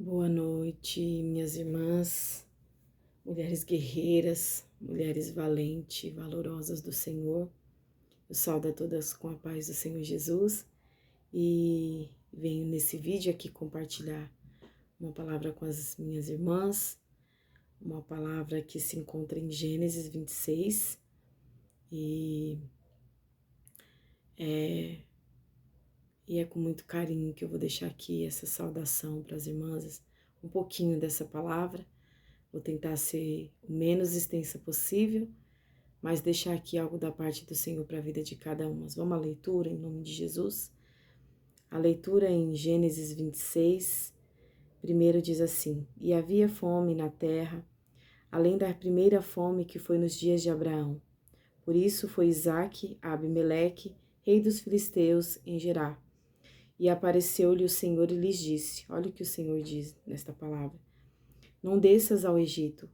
Boa noite, minhas irmãs, mulheres guerreiras, mulheres valentes e valorosas do Senhor. Eu saúdo a todas com a paz do Senhor Jesus e venho nesse vídeo aqui compartilhar uma palavra com as minhas irmãs, uma palavra que se encontra em Gênesis 26 e é com muito carinho que eu vou deixar aqui essa saudação para as irmãs, um pouquinho dessa palavra. Vou tentar ser o menos extensa possível, mas deixar aqui algo da parte do Senhor para a vida de cada uma. Vamos à leitura em nome de Jesus. A leitura em Gênesis 26, primeiro diz assim: E havia fome na terra, além da primeira fome que foi nos dias de Abraão. Por isso foi Isaque a Abimeleque, rei dos filisteus, em Gerar. E apareceu-lhe o Senhor e lhes disse, olha o que o Senhor diz nesta palavra: Não desças ao Egito,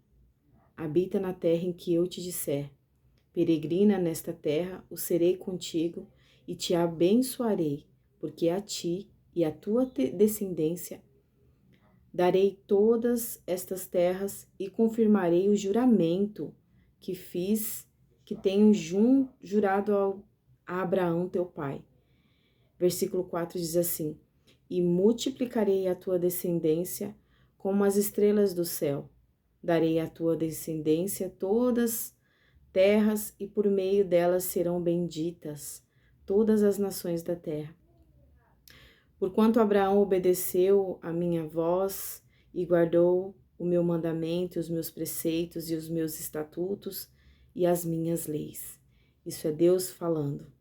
habita na terra em que eu te disser. Peregrina nesta terra, o serei contigo e te abençoarei, porque a ti e à tua descendência darei todas estas terras e confirmarei o juramento que fiz, que tenho jurado a Abraão teu pai. Versículo 4 diz assim: E multiplicarei a tua descendência como as estrelas do céu. Darei à tua descendência todas terras, e por meio delas serão benditas todas as nações da terra. Porquanto Abraão obedeceu a minha voz e guardou o meu mandamento, os meus preceitos e os meus estatutos e as minhas leis. Isso é Deus falando.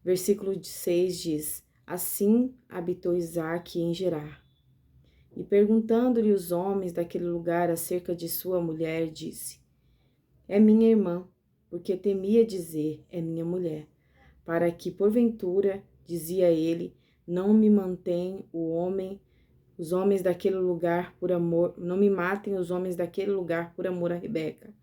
Versículo 6 diz: Assim habitou Isaque em Gerar. E perguntando-lhe os homens daquele lugar acerca de sua mulher, disse: É minha irmã, porque temia dizer, é minha mulher, para que, porventura, dizia ele, não me mantém os homens daquele lugar por amor, não me matem os homens daquele lugar por amor a Rebeca,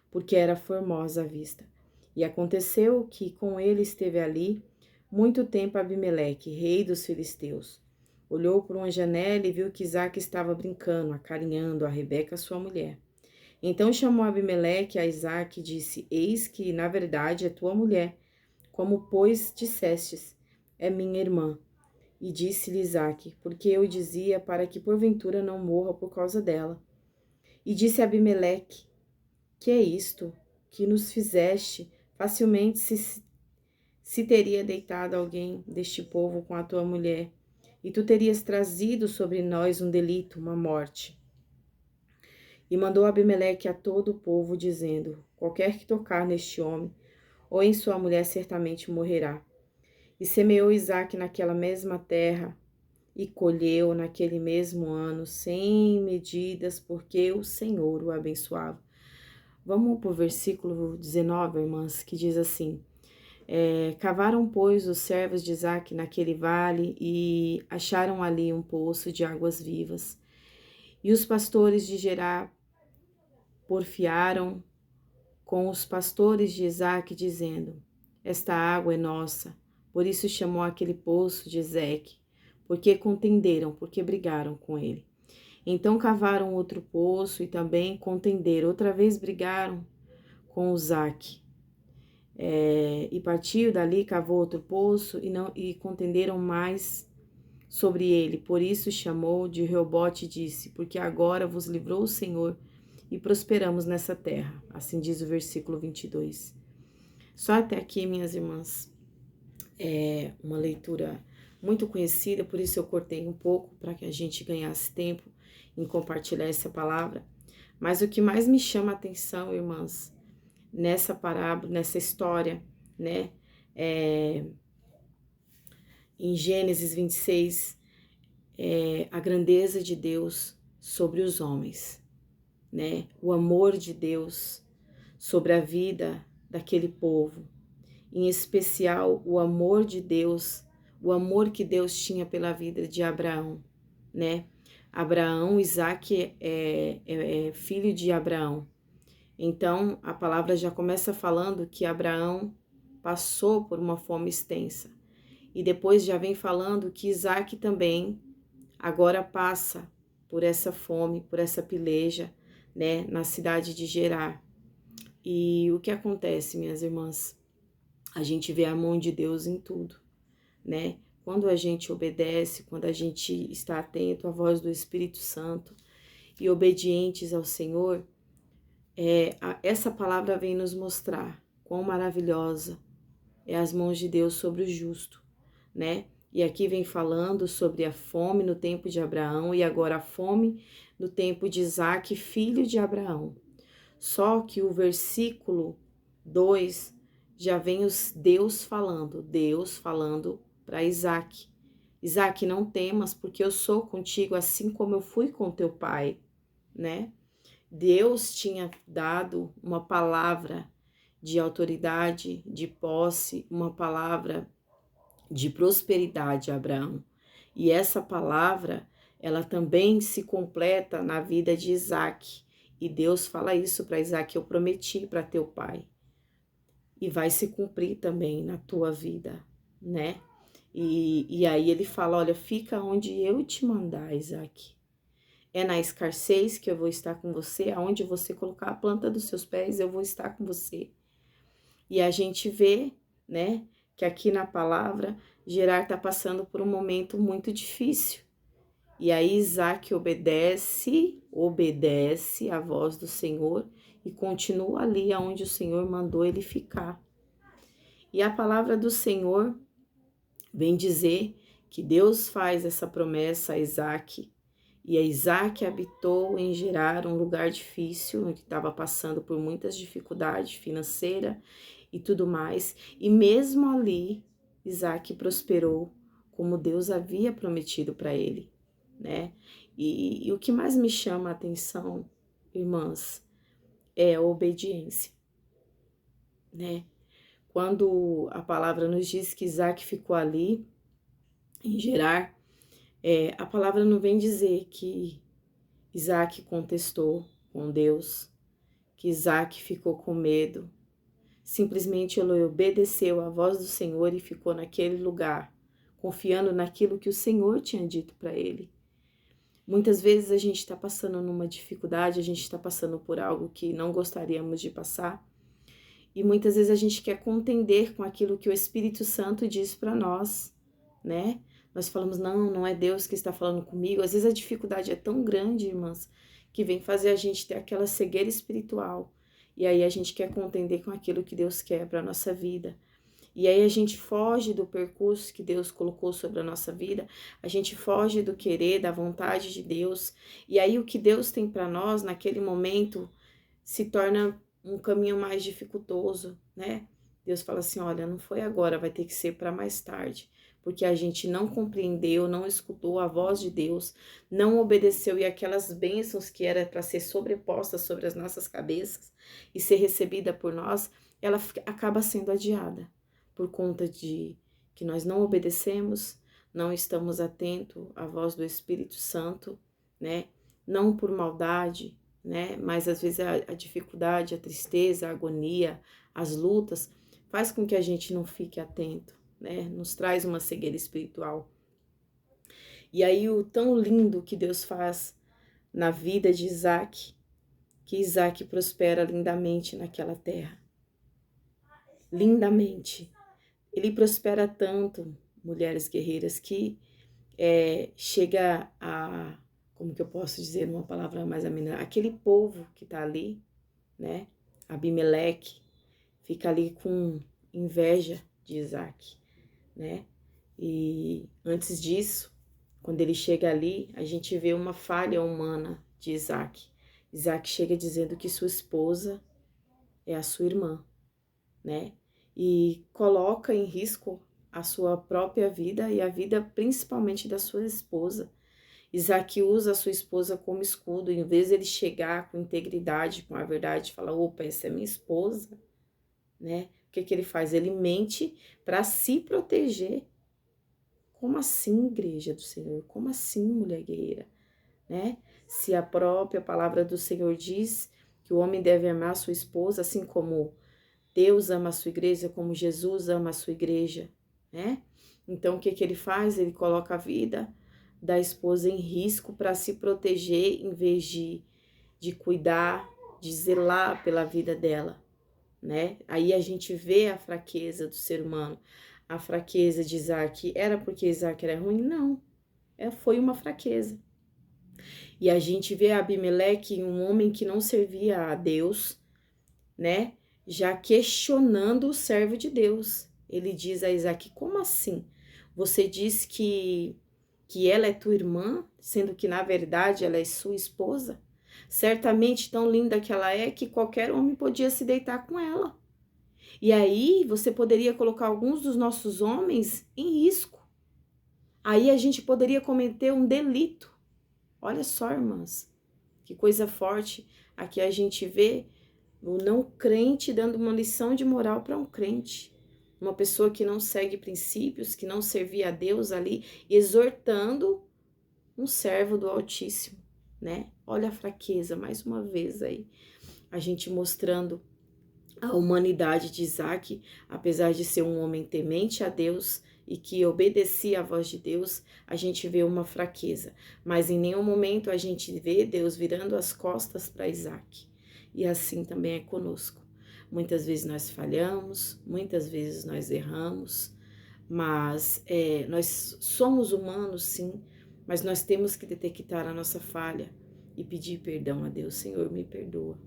porque era formosa à vista. E aconteceu que com ele esteve ali muito tempo Abimeleque, rei dos filisteus. Olhou por uma janela e viu que Isaque estava brincando, acarinhando a Rebeca, sua mulher. Então chamou Abimeleque a Isaque e disse: Eis que, na verdade, é tua mulher, como, pois, dissestes, é minha irmã. E disse-lhe Isaque: Porque eu dizia, para que porventura não morra por causa dela. E disse Abimeleque: Que é isto que nos fizeste? Facilmente se teria deitado alguém deste povo com a tua mulher, e tu terias trazido sobre nós um delito, uma morte. E mandou Abimeleque a todo o povo, dizendo: Qualquer que tocar neste homem ou em sua mulher certamente morrerá. E semeou Isaque naquela mesma terra, e colheu naquele mesmo ano 100 medidas, porque o Senhor o abençoava. Vamos para o versículo 19, irmãs, que diz assim: Cavaram, pois, os servos de Isaque naquele vale e acharam ali um poço de águas vivas. E os pastores de Gerar porfiaram com os pastores de Isaque, dizendo: Esta água é nossa. Por isso chamou aquele poço de Ezeque, porque contenderam, porque brigaram com ele. Então cavaram outro poço e também contenderam. Outra vez brigaram com Isaque. E partiu dali, cavou outro poço e contenderam mais sobre ele. Por isso chamou de Reobote e disse: Porque agora vos livrou o Senhor e prosperamos nessa terra. Assim diz o versículo 22. Só até aqui, minhas irmãs, é uma leitura muito conhecida, por isso eu cortei um pouco para que a gente ganhasse tempo em compartilhar essa palavra. Mas o que mais me chama a atenção, irmãs, nessa parábola, nessa história, né, em Gênesis 26, a grandeza de Deus sobre os homens, né, o amor de Deus sobre a vida daquele povo, em especial o amor de Deus, o amor que Deus tinha pela vida de Abraão, né? Abraão, Isaque é filho de Abraão. Então, a palavra já começa falando que Abraão passou por uma fome extensa. E depois já vem falando que Isaque também agora passa por essa fome, por essa peleja, né, na cidade de Gerar. E o que acontece, minhas irmãs? A gente vê a mão de Deus em tudo, né? Quando a gente obedece, quando a gente está atento à voz do Espírito Santo e obedientes ao Senhor, essa palavra vem nos mostrar quão maravilhosa é as mãos de Deus sobre o justo, né? E aqui vem falando sobre a fome no tempo de Abraão e agora a fome no tempo de Isaque, filho de Abraão. Só que o versículo 2 já vem Deus falando para Isaque. Isaque, não temas, porque eu sou contigo, assim como eu fui com teu pai, né? Deus tinha dado uma palavra de autoridade, de posse, uma palavra de prosperidade a Abraão. E essa palavra, ela também se completa na vida de Isaque. E Deus fala isso para Isaque: eu prometi para teu pai. E vai se cumprir também na tua vida, né? E aí ele fala: olha, fica onde eu te mandar, Isaque. É na escassez que eu vou estar com você, aonde você colocar a planta dos seus pés, eu vou estar com você. E a gente vê, né, que aqui na palavra, Gerar está passando por um momento muito difícil. E aí Isaque obedece à voz do Senhor e continua ali onde o Senhor mandou ele ficar. E a palavra do Senhor vem dizer que Deus faz essa promessa a Isaque. E a Isaque habitou em Gerar, um lugar difícil, que estava passando por muitas dificuldades financeiras e tudo mais. E mesmo ali, Isaque prosperou como Deus havia prometido para ele, né? E o que mais me chama a atenção, irmãs, é a obediência, né? Quando a palavra nos diz que Isaque ficou ali em Gerar, a palavra não vem dizer que Isaque contestou com Deus, que Isaque ficou com medo. Simplesmente ele obedeceu à voz do Senhor e ficou naquele lugar, confiando naquilo que o Senhor tinha dito para ele. Muitas vezes a gente está passando numa dificuldade, a gente está passando por algo que não gostaríamos de passar, e muitas vezes a gente quer contender com aquilo que o Espírito Santo diz para nós, né? Nós falamos: não é Deus que está falando comigo. Às vezes a dificuldade é tão grande, irmãs, que vem fazer a gente ter aquela cegueira espiritual. E aí a gente quer contender com aquilo que Deus quer para a nossa vida. E aí a gente foge do percurso que Deus colocou sobre a nossa vida, a gente foge do querer, da vontade de Deus. E aí o que Deus tem para nós naquele momento se torna um caminho mais dificultoso, né? Deus fala assim: olha, não foi agora, vai ter que ser para mais tarde, porque a gente não compreendeu, não escutou a voz de Deus, não obedeceu, e aquelas bênçãos que era para ser sobrepostas sobre as nossas cabeças e ser recebida por nós, ela acaba sendo adiada por conta de que nós não obedecemos, não estamos atentos à voz do Espírito Santo, né? Não por maldade, né? Mas às vezes a dificuldade, a tristeza, a agonia, as lutas faz com que a gente não fique atento, né? Nos traz uma cegueira espiritual. E aí o tão lindo que Deus faz na vida de Isaque, que Isaque prospera lindamente naquela terra. Lindamente. Ele prospera tanto, mulheres guerreiras, que chega a, como que eu posso dizer numa palavra mais amena, aquele povo que tá ali, né? Abimeleque fica ali com inveja de Isaque, né? E antes disso, quando ele chega ali, a gente vê uma falha humana de Isaque. Isaque chega dizendo que sua esposa é a sua irmã, né? E coloca em risco a sua própria vida e a vida principalmente da sua esposa. Isaque usa a sua esposa como escudo, em vez de ele chegar com integridade, com a verdade, e falar: opa, essa é minha esposa, né? O que ele faz? Ele mente para se proteger. Como assim, igreja do Senhor? Como assim, mulher guerreira? Né? Se a própria palavra do Senhor diz que o homem deve amar a sua esposa, assim como Deus ama a sua igreja, como Jesus ama a sua igreja, né? Então, o que ele faz? Ele coloca a vida da esposa em risco para se proteger em vez de cuidar, de zelar pela vida dela, né? Aí a gente vê a fraqueza do ser humano. A fraqueza de Isaac era porque Isaac era ruim? Não, foi uma fraqueza. E a gente vê Abimeleque, um homem que não servia a Deus, né? Já questionando o servo de Deus. Ele diz a Isaac: como assim? Você diz que ela é tua irmã, sendo que na verdade ela é sua esposa? Certamente tão linda que ela é que qualquer homem podia se deitar com ela. E aí você poderia colocar alguns dos nossos homens em risco. Aí a gente poderia cometer um delito. Olha só, irmãs, que coisa forte. Aqui a gente vê o não crente dando uma lição de moral para um crente. Uma pessoa que não segue princípios, que não servia a Deus ali, exortando um servo do Altíssimo, né? Olha a fraqueza, mais uma vez aí. A gente mostrando a humanidade de Isaac, apesar de ser um homem temente a Deus e que obedecia à voz de Deus, a gente vê uma fraqueza. Mas em nenhum momento a gente vê Deus virando as costas para Isaac. E assim também é conosco. Muitas vezes nós falhamos, muitas vezes nós erramos, mas nós somos humanos, sim, mas nós temos que detectar a nossa falha e pedir perdão a Deus. Senhor, me perdoa,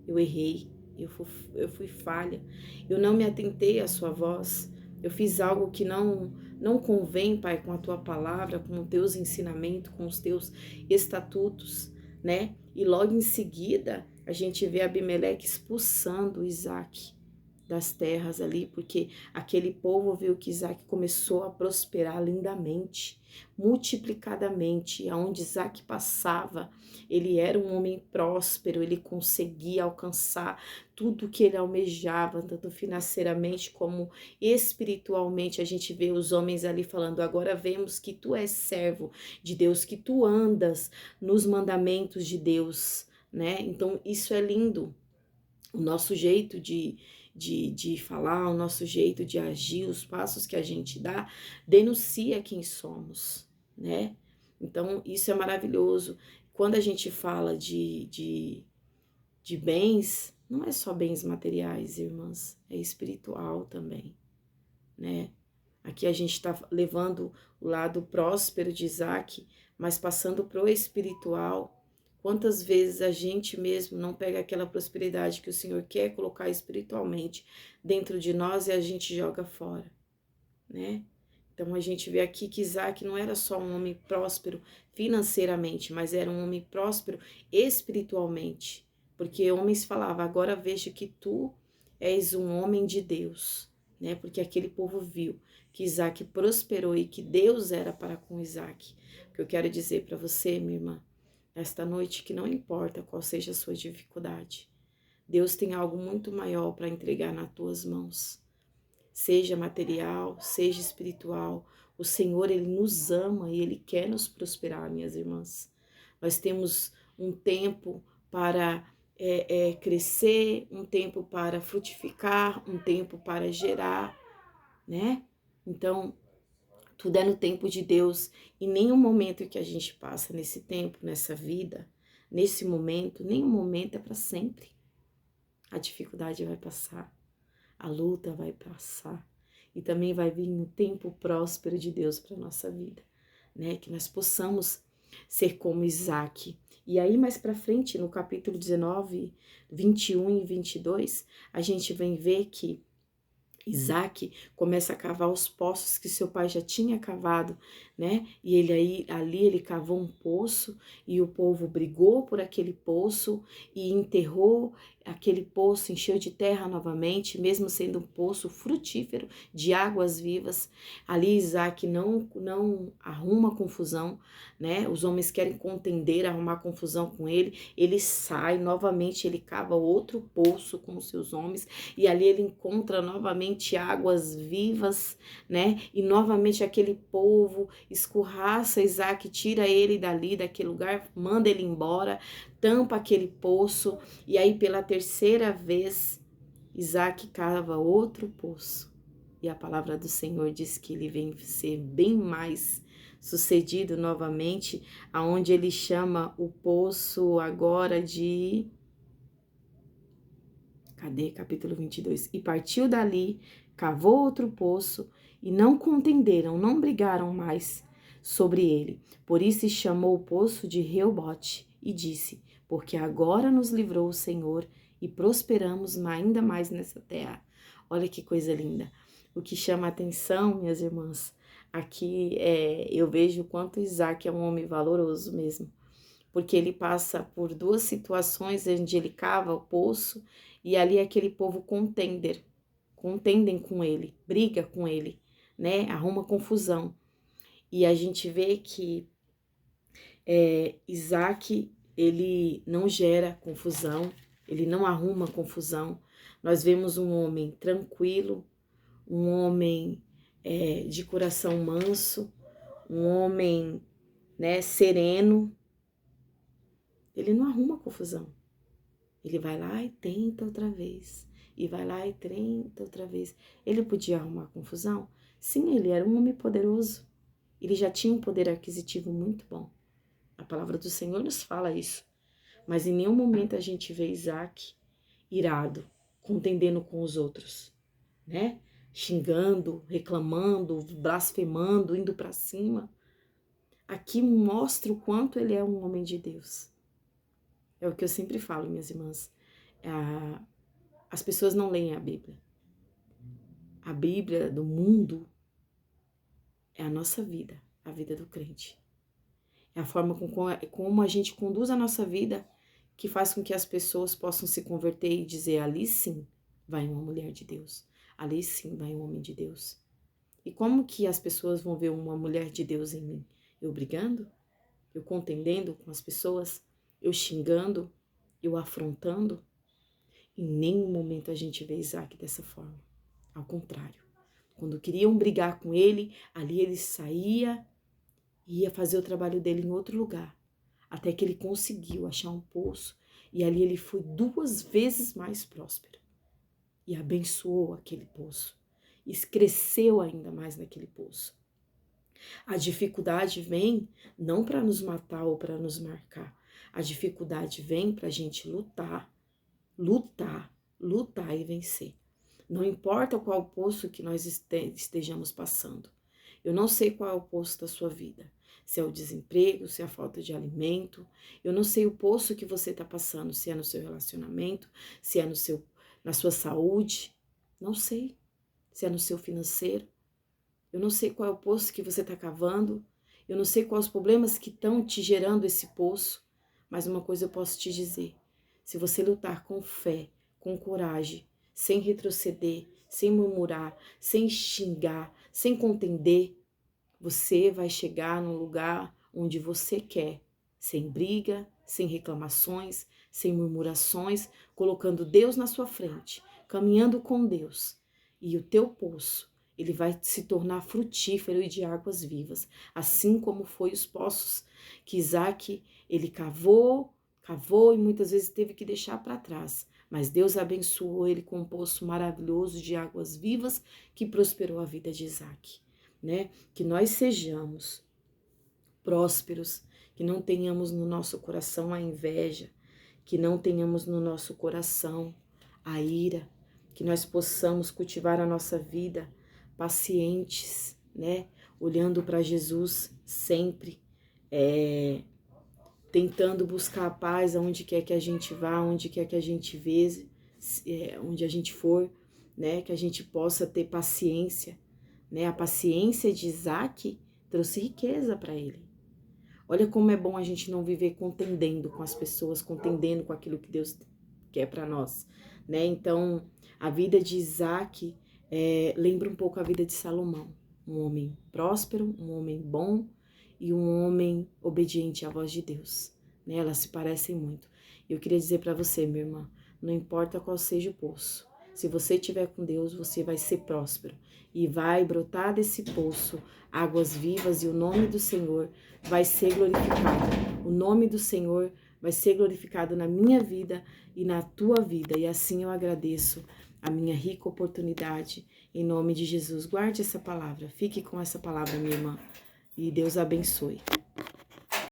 eu errei, eu fui falha, eu não me atentei à sua voz, eu fiz algo que não convém, Pai, com a tua palavra, com os teus ensinamentos, com os teus estatutos, né? E logo em seguida, a gente vê Abimeleque expulsando Isaac das terras ali, porque aquele povo viu que Isaac começou a prosperar lindamente, multiplicadamente, aonde Isaac passava, ele era um homem próspero, ele conseguia alcançar tudo que ele almejava, tanto financeiramente como espiritualmente. A gente vê os homens ali falando: agora vemos que tu és servo de Deus, que tu andas nos mandamentos de Deus, né? Então isso é lindo. O nosso jeito de falar, o nosso jeito de agir, os passos que a gente dá, denuncia quem somos, né? Então, isso é maravilhoso. Quando a gente fala de bens, não é só bens materiais, irmãs, é espiritual também, né? Aqui a gente está levando o lado próspero de Isaac, mas passando para o espiritual. Quantas vezes a gente mesmo não pega aquela prosperidade que o Senhor quer colocar espiritualmente dentro de nós e a gente joga fora, né? Então a gente vê aqui que Isaac não era só um homem próspero financeiramente, mas era um homem próspero espiritualmente. Porque homens falavam: agora vejo que tu és um homem de Deus, né? Porque aquele povo viu que Isaac prosperou e que Deus era para com Isaac. O que eu quero dizer para você, minha irmã, esta noite, que não importa qual seja a sua dificuldade, Deus tem algo muito maior para entregar nas tuas mãos. Seja material, seja espiritual, o Senhor, Ele nos ama e Ele quer nos prosperar, minhas irmãs. Nós temos um tempo para crescer, um tempo para frutificar, um tempo para gerar, né? Então, tudo é no tempo de Deus, e nenhum momento que a gente passa nesse tempo, nessa vida, nesse momento, nenhum momento é para sempre. A dificuldade vai passar, a luta vai passar, e também vai vir um tempo próspero de Deus para a nossa vida, né? Que nós possamos ser como Isaac. E aí mais para frente, no capítulo 19, 21 e 22, a gente vem ver que Isaac começa a cavar os poços que seu pai já tinha cavado, né? E ali ele cavou um poço e o povo brigou por aquele poço e enterrou aquele poço, encheu de terra novamente, mesmo sendo um poço frutífero de águas vivas. Ali Isaac não arruma confusão, né? Os homens querem contender, arrumar confusão com ele. Ele sai novamente, ele cava outro poço com os seus homens e ali ele encontra novamente águas vivas, né? E novamente aquele povo escorraça Isaac, tira ele dali, daquele lugar, manda ele embora, tampa aquele poço, e aí pela terceira vez Isaac cava outro poço. E a palavra do Senhor diz que ele vem ser bem mais sucedido novamente, aonde ele chama o poço agora de... Cadê? Capítulo 22. E partiu dali, cavou outro poço, e não contenderam, não brigaram mais sobre ele. Por isso chamou o poço de Reobote, e disse, porque agora nos livrou o Senhor, e prosperamos ainda mais nessa terra. Olha que coisa linda. O que chama a atenção, minhas irmãs, aqui eu vejo o quanto Isaac é um homem valoroso mesmo, porque ele passa por duas situações onde ele cava o poço e ali aquele povo contendem com ele, briga com ele, né? Arruma confusão. E a gente vê que Isaac, ele não gera confusão, ele não arruma confusão. Nós vemos um homem tranquilo, um homem de coração manso, um homem, né, sereno. Ele não arruma confusão. Ele vai lá e tenta outra vez. E vai lá e tenta outra vez. Ele podia arrumar confusão? Sim, ele era um homem poderoso. Ele já tinha um poder aquisitivo muito bom. A palavra do Senhor nos fala isso. Mas em nenhum momento a gente vê Isaac irado, contendendo com os outros, né? Xingando, reclamando, blasfemando, indo para cima. Aqui mostra o quanto ele é um homem de Deus. É o que eu sempre falo, minhas irmãs. As pessoas não leem a Bíblia. A Bíblia do mundo é a nossa vida, a vida do crente. É a forma como a gente conduz a nossa vida que faz com que as pessoas possam se converter e dizer, ali sim vai uma mulher de Deus, ali sim vai um homem de Deus. E como que as pessoas vão ver uma mulher de Deus em mim? Eu brigando? Eu contendendo com as pessoas? Eu xingando? Eu afrontando? Em nenhum momento a gente vê Isaac dessa forma. Ao contrário. Quando queriam brigar com ele, ali ele saía e ia fazer o trabalho dele em outro lugar. Até que ele conseguiu achar um poço e ali ele foi 2 vezes mais próspero. E abençoou aquele poço. E cresceu ainda mais naquele poço. A dificuldade vem não para nos matar ou para nos marcar. A dificuldade vem para a gente lutar e vencer. Não importa qual poço que nós estejamos passando. Eu não sei qual é o poço da sua vida. Se é o desemprego, se é a falta de alimento. Eu não sei o poço que você está passando, se é no seu relacionamento, se é na sua saúde. Não sei. Se é no seu financeiro. Eu não sei qual é o poço que você está cavando. Eu não sei quais os problemas que estão te gerando esse poço. Mas uma coisa eu posso te dizer. Se você lutar com fé, com coragem, sem retroceder, sem murmurar, sem xingar, sem contender, você vai chegar num lugar onde você quer, sem briga, sem reclamações, sem murmurações, colocando Deus na sua frente, caminhando com Deus. E o teu poço, ele vai se tornar frutífero e de águas vivas, assim como foi os poços que Isaac, ele cavou e muitas vezes teve que deixar para trás. Mas Deus abençoou ele com um poço maravilhoso de águas vivas que prosperou a vida de Isaac, né? Que nós sejamos prósperos, que não tenhamos no nosso coração a inveja, que não tenhamos no nosso coração a ira, que nós possamos cultivar a nossa vida pacientes, né? Olhando para Jesus sempre, tentando buscar a paz aonde quer que a gente vá, onde quer que a gente vê, onde a gente for, né? Que a gente possa ter paciência, né? A paciência de Isaac trouxe riqueza para ele. Olha como é bom a gente não viver contendendo com as pessoas, contendendo com aquilo que Deus quer para nós, né? Então, a vida de Isaac lembra um pouco a vida de Salomão, um homem próspero, um homem bom, e um homem obediente à voz de Deus, né? Elas se parecem muito. Eu queria dizer para você, minha irmã, não importa qual seja o poço, se você estiver com Deus, você vai ser próspero e vai brotar desse poço águas vivas e o nome do Senhor vai ser glorificado. O nome do Senhor vai ser glorificado na minha vida e na tua vida. E assim eu agradeço a minha rica oportunidade em nome de Jesus. Guarde essa palavra, fique com essa palavra, minha irmã. e Deus abençoe.